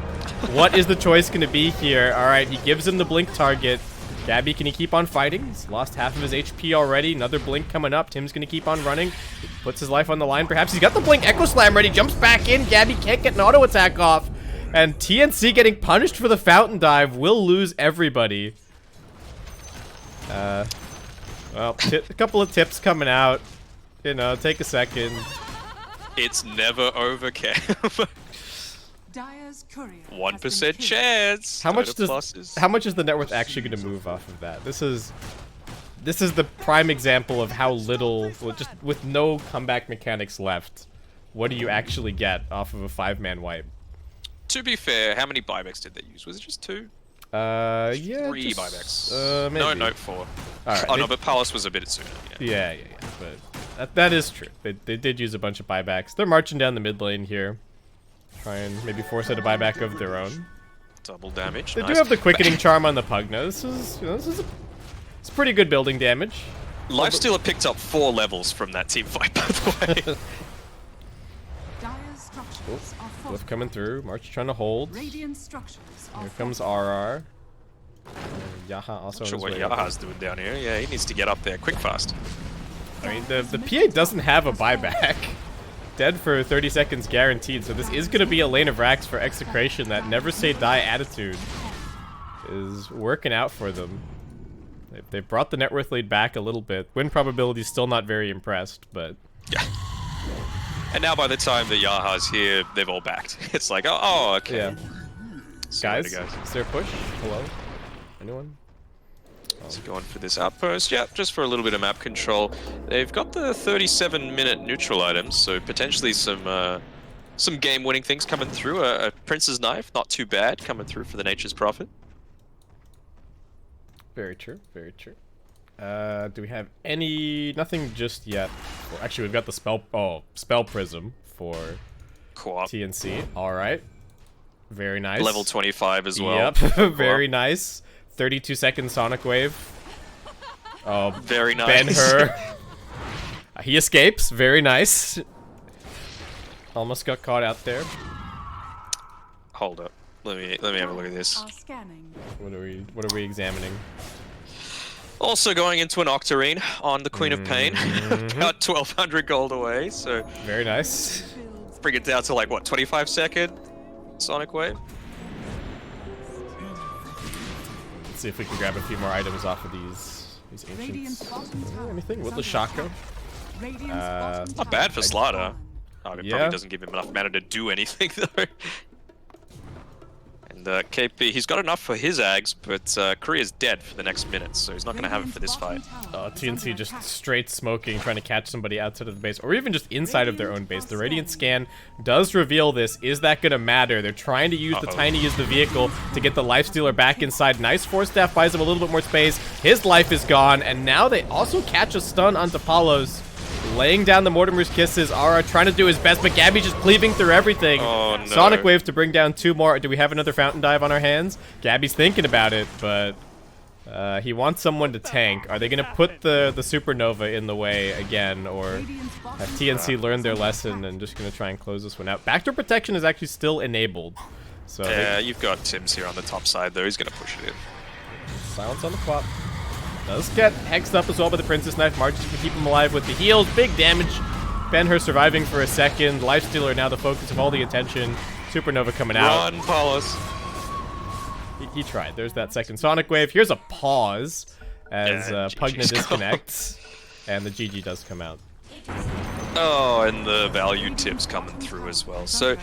What is the choice going to be here? All right, he gives him the blink target. Gabby, can he keep on fighting? He's lost half of his HP already. Another blink coming up. Tim's going to keep on running. Puts his life on the line. Perhaps he's got the blink echo slam ready. Jumps back in. Gabby can't get an auto attack off. And TNC getting punished for the fountain dive will lose everybody. Well, a couple of tips coming out. You know, take a second. It's never over, Cam. 1% chance. How much is the net worth actually going to move off of that? This is the prime example of how little, well, just with no comeback mechanics left, what do you actually get off of a 5-man wipe? To be fair, how many buybacks did they use? Was it just 2? Yeah, 3 buybacks. Maybe. No, 4. All right, oh no, but Palace was a bit sooner. Yeah. But that is true. They did use a bunch of buybacks. They're marching down the mid lane here. Try and maybe force out a buyback of their own. Double damage. They do have the quickening charm on the Pugna. This is it's pretty good building damage. Lifestealer picked up 4 levels from that team fight, by the way. Cliff coming through. March trying to hold. Here comes RR. Yaha also Not on sure his what way up. Yaha's doing down here. Yeah, he needs to get up there quick fast. I mean, the PA doesn't have a buyback. Dead for 30 seconds guaranteed, so this is going to be a lane of racks for Execration. That never say die attitude is working out for them. They've brought the net worth lead back a little bit. Win probability is still not very impressed, but... Yeah. And now by the time that Yaha's here, they've all backed. It's like, oh okay. Yeah. Guys, Guys, is there a push? Hello? Anyone? So going for this outpost, yeah, just for a little bit of map control. They've got the 37-minute neutral items, so potentially some game-winning things coming through. A Prince's Knife, not too bad, coming through for the Nature's Prophet. Very true, very true. Do we have nothing just yet? Well, actually, we've got the Spell Prism for Co-op. TNC. Alright. Very nice. Level 25 as well. Yep, very nice. 32-second Sonic Wave. Oh, very nice. Ben-Hur. He escapes. Very nice. Almost got caught out there. Hold up. Let me have a look at this. What are we examining? Also going into an Octarine on the Queen of Pain. About 1,200 gold away, so... Very nice. Bring it down to like, what, 25-second Sonic Wave? Let's see if we can grab a few more items off of these ancients. Anything? With the Shako? Not bad for Slaughter. Oh, it probably doesn't give him enough mana to do anything, though. And KP, he's got enough for his Ags, but Korea's dead for the next minute, so he's not going to have it for this fight. TNC just straight smoking, trying to catch somebody outside of the base, or even just inside of their own base. The Radiant Scan does reveal this. Is that going to matter? They're trying to use the Tiny as the vehicle to get the Lifestealer back inside. Nice Force Staff buys him a little bit more space. His life is gone, and now they also catch a stun onto Palos. Laying down the Mortimer's Kisses. Aura trying to do his best, but Gabby's just cleaving through everything. Oh, no. Sonic Wave to bring down 2 more. Do we have another Fountain Dive on our hands? Gabby's thinking about it, but he wants someone to tank. Are they going to put the Supernova in the way again, or have TNC learned their lesson and just going to try and close this one out? Backdoor protection is actually still enabled. So yeah, you've got Tim's here on the top side, though. He's going to push it in. Silence on the clock. Does get hexed up as well by the Princess Knife. Marches can keep him alive with the heals. Big damage. Ben-Hur surviving for a second. Lifestealer now the focus of all the attention. Supernova coming out. Run, Paulus. He tried. There's that second Sonic Wave. Here's a pause as Pugna disconnects. And the GG does come out. Oh, and the value tips coming through as well. So,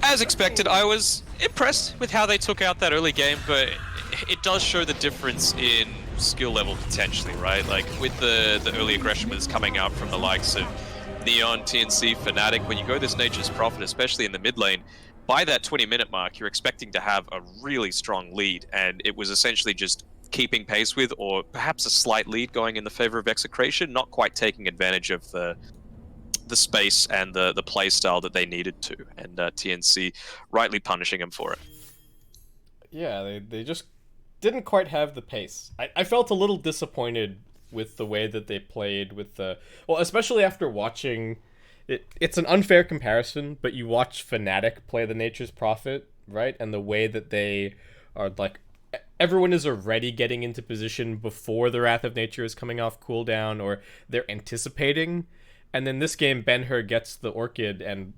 as expected, I was impressed with how they took out that early game, but it does show the difference in skill level potentially, right? Like with the early aggression was coming out from the likes of Neon, TNC, Fnatic. When you go this Nature's Prophet, especially in the mid lane, by that 20-minute mark, you're expecting to have a really strong lead, and it was essentially just keeping pace with, or perhaps a slight lead going in the favor of Execration, not quite taking advantage of the space and the play style that they needed to, and TNC rightly punishing them for it. Yeah, they just didn't quite have the pace. I felt a little disappointed with the way that they played with the... Well, especially after watching... It's an unfair comparison, but you watch Fnatic play the Nature's Prophet, right? And the way that they are, like... Everyone is already getting into position before the Wrath of Nature is coming off cooldown, or they're anticipating. And then this game, Ben-Hur gets the Orchid, and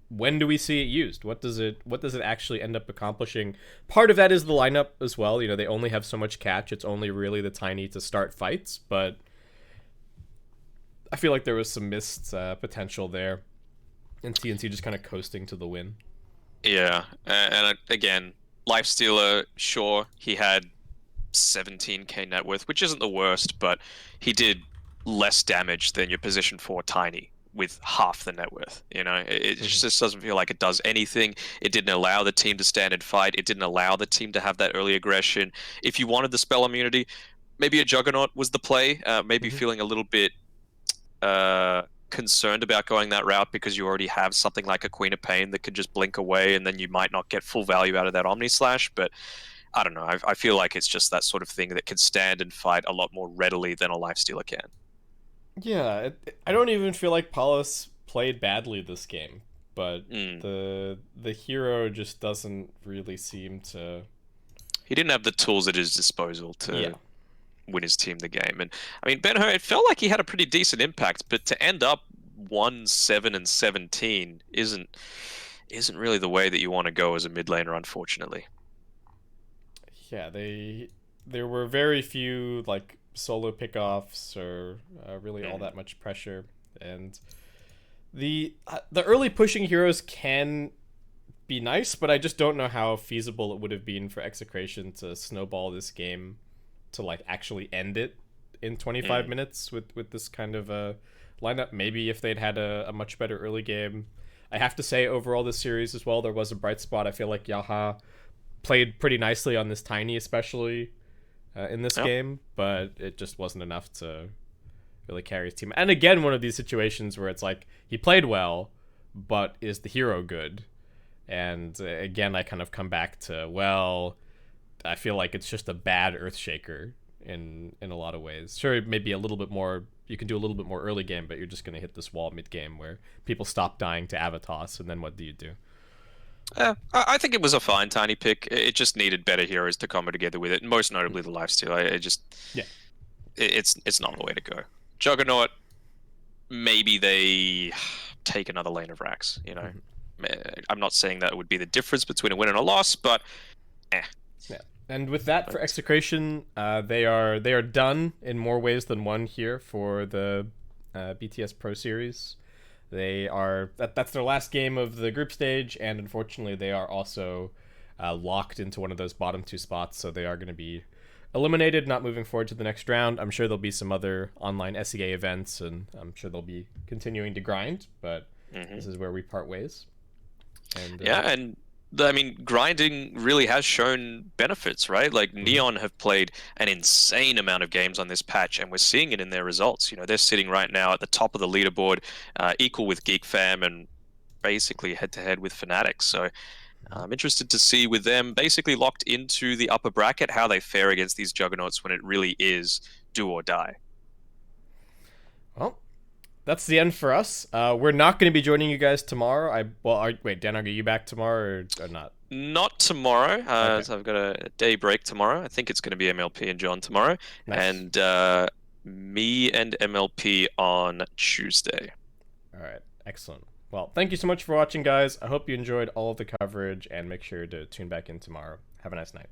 when do we see it used? What does it actually end up accomplishing? Part of that is the lineup as well. You know, they only have so much catch. It's only really the Tiny to start fights, but I feel like there was some missed potential there, and TNC just kind of coasting to the win. Yeah, and again, Lifestealer, sure, he had 17k net worth, which isn't the worst, but he did less damage than your position 4 Tiny with half the net worth. You know, it just doesn't feel like it does anything. It didn't allow the team to stand and fight. It didn't allow the team to have that early aggression. If you wanted the spell immunity, maybe a Juggernaut was the play. Maybe feeling a little bit concerned about going that route because you already have something like a Queen of Pain that could just blink away, and then you might not get full value out of that Omni Slash. But I don't know. I feel like it's just that sort of thing that can stand and fight a lot more readily than a Lifestealer can. Yeah, I don't even feel like Paulus played badly this game, but the hero just doesn't really seem to... he didn't have the tools at his disposal Yeah. to win his team the game. And I mean, Ben Hur, it felt like he had a pretty decent impact, but to end up 1-7-17 isn't really the way that you want to go as a mid laner, unfortunately. Yeah, there were very few like solo pickoffs or really all that much pressure, and the early pushing heroes can be nice, but I just don't know how feasible it would have been for Execration to snowball this game to like actually end it in 25 minutes with this kind of lineup. Maybe if they'd had a much better early game. I have to say, overall, this series as well, there was a bright spot. I feel like Yaha played pretty nicely on this Tiny, especially in this game, but it just wasn't enough to really carry his team. And again, one of these situations where it's like he played well, but is the hero good? And again, I kind of come back to, well, I feel like it's just a bad Earthshaker in a lot of ways. Sure, maybe a little bit more. You can do a little bit more early game, but you're just going to hit this wall mid game where people stop dying to Avatos, and then what do you do? I think it was a fine Tiny pick. It just needed better heroes to combo together with it, and most notably the lifesteal. Yeah, it's not the way to go. Juggernaut, maybe they take another lane of racks. You know, I'm not saying that would be the difference between a win and a loss, but yeah. And with that, for Execration, they are done in more ways than one here for the BTS Pro Series. That's their last game of the group stage, and unfortunately, they are also locked into one of those bottom two spots, so they are going to be eliminated, not moving forward to the next round. I'm sure there'll be some other online SEA events, and I'm sure they'll be continuing to grind, but this is where we part ways. And I mean, grinding really has shown benefits, right? Like Neon have played an insane amount of games on this patch, and we're seeing it in their results. You know, they're sitting right now at the top of the leaderboard, equal with Geek Fam, and basically head-to-head with Fnatic. So I'm interested to see with them basically locked into the upper bracket how they fare against these juggernauts when it really is do or die. Well, that's the end for us. We're not going to be joining you guys tomorrow. Wait, Danog, are you back tomorrow or not? Not tomorrow. Okay. So I've got a day break tomorrow. I think it's going to be MLP and John tomorrow, Nice. and me and MLP on Tuesday. All right, excellent. Well, thank you so much for watching, guys. I hope you enjoyed all of the coverage, and make sure to tune back in tomorrow. Have a nice night.